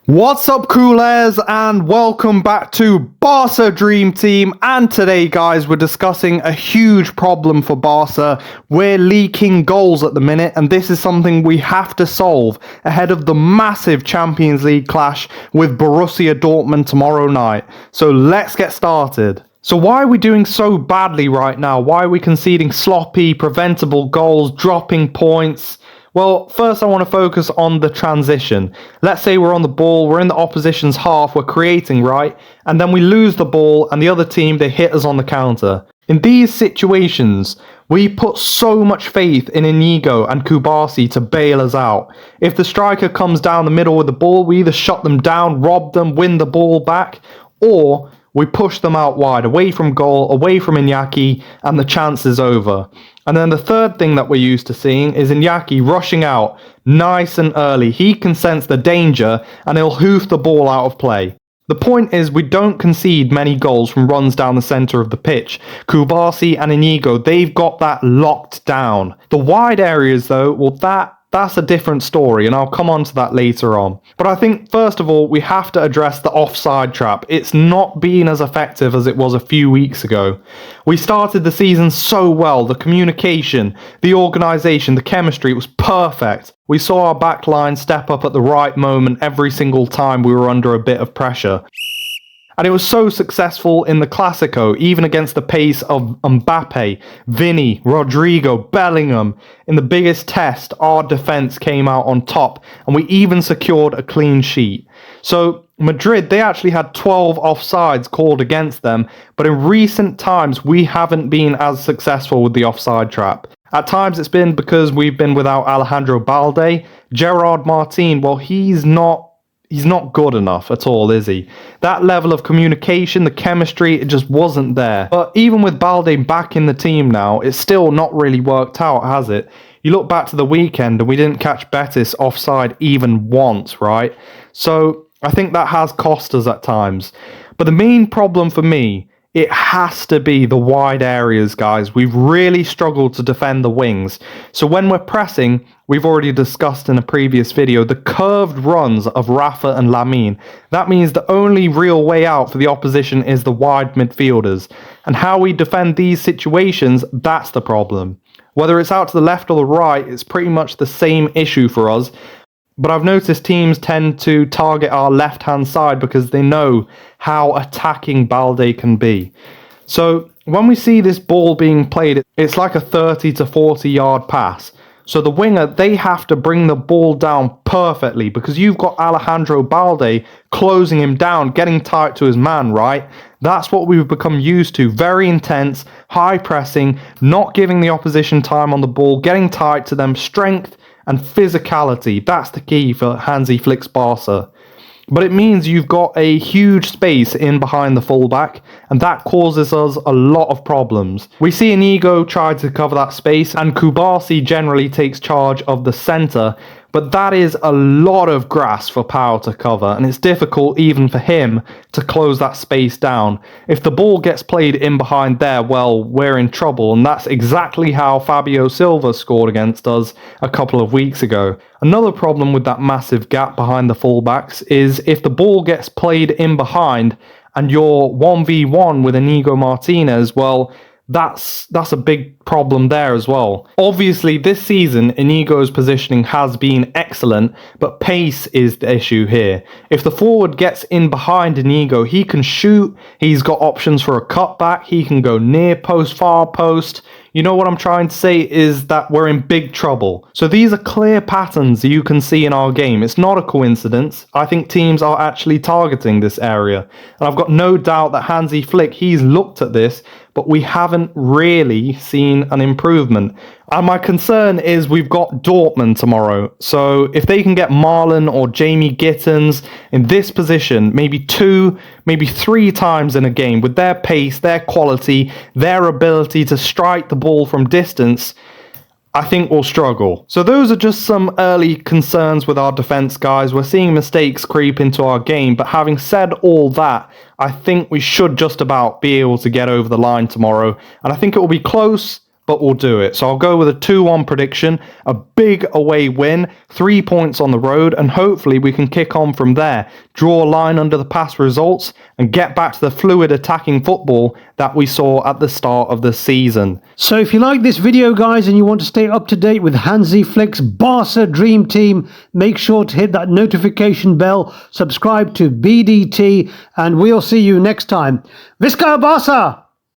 What's up, coolers, and welcome back to Barca Dream Team. And today, guys, we're discussing a huge problem for Barca. We're leaking goals at the minute, and this is something we have to solve ahead of the massive Champions League clash with Borussia Dortmund tomorrow night. So let's get started. So why are we doing so badly right now? Why are we conceding sloppy, preventable goals, dropping points? Well, first I want to focus on the transition. Let's say we're on the ball, we're in the opposition's half, we're creating, right? And then we lose the ball and the other team, they hit us on the counter. In these situations, we put so much faith in Inigo and Kubasi to bail us out. If the striker comes down the middle with the ball, we either shut them down, rob them, win the ball back, or we push them out wide, away from goal, away from Iñaki, and the chance is over. And then the third thing that we're used to seeing is Iñaki rushing out nice and early. He can sense the danger and he'll hoof the ball out of play. The point is we don't concede many goals from runs down the centre of the pitch. Kubasi and Inigo, they've got that locked down. The wide areas though, well that's a different story, and I'll come on to that later on. But I think, first of all, we have to address the offside trap. It's not been as effective as it was a few weeks ago. We started the season so well. The communication, the organisation, the chemistry, it was perfect. We saw our back line step up at the right moment every single time we were under a bit of pressure. And it was so successful in the Clásico, even against the pace of Mbappe, Vini, Rodrigo, Bellingham. In the biggest test, our defence came out on top, and we even secured a clean sheet. So Madrid, they actually had 12 offsides called against them, but in recent times, we haven't been as successful with the offside trap. At times, it's been because we've been without Alejandro Balde. Gerard Martin, well, he's not good enough at all, is he? That level of communication, the chemistry, it just wasn't there. But even with Balde back in the team now, it's still not really worked out, has it? You look back to the weekend and we didn't catch Betis offside even once, right? So I think that has cost us at times. But the main problem for me, it has to be the wide areas, guys. We've really struggled to defend the wings. So when we're pressing, we've already discussed in a previous video, the curved runs of Rafa and Lamine. That means the only real way out for the opposition is the wide midfielders. And how we defend these situations, that's the problem. Whether it's out to the left or the right, it's pretty much the same issue for us. But I've noticed teams tend to target our left-hand side because they know how attacking Balde can be. So when we see this ball being played, it's like a 30 to 40 yard pass. So the winger, they have to bring the ball down perfectly because you've got Alejandro Balde closing him down, getting tight to his man, right? That's what we've become used to. Very intense, high pressing, not giving the opposition time on the ball, getting tight to them, strength and physicality. That's the key for Hansi Flick's Barca. But it means you've got a huge space in behind the fullback, and that causes us a lot of problems. We see Inigo try to cover that space, and Kubasi generally takes charge of the centre, but that is a lot of grass for Pau to cover, and it's difficult even for him to close that space down. If the ball gets played in behind there, well, we're in trouble, and that's exactly how Fabio Silva scored against us a couple of weeks ago. Another problem with that massive gap behind the fullbacks is if the ball gets played in behind and you're 1v1 with Inigo Martinez, well, that's a big problem there as well. Obviously, this season, Inigo's positioning has been excellent, but pace is the issue here. If the forward gets in behind Inigo, he can shoot, he's got options for a cutback, he can go near post, far post. You know what I'm trying to say is that we're in big trouble. So these are clear patterns you can see in our game. It's not a coincidence. I think teams are actually targeting this area. And I've got no doubt that Hansi Flick, he's looked at this, but we haven't really seen an improvement. And my concern is we've got Dortmund tomorrow. So if they can get Marlon or Jamie Gittens in this position, maybe 2, maybe 3 times in a game with their pace, their quality, their ability to strike the ball from distance, I think we'll struggle. So those are just some early concerns with our defence, guys. We're seeing mistakes creep into our game, but having said all that, I think we should just about be able to get over the line tomorrow. And I think it will be close, but we'll do it. So I'll go with a 2-1 prediction, a big away win, 3 points on the road, and hopefully we can kick on from there, draw a line under the past results, and get back to the fluid attacking football that we saw at the start of the season. So if you like this video, guys, and you want to stay up to date with Hansi Flick's Barca Dream Team, make sure to hit that notification bell, subscribe to BDT, and we'll see you next time. Visca Barca!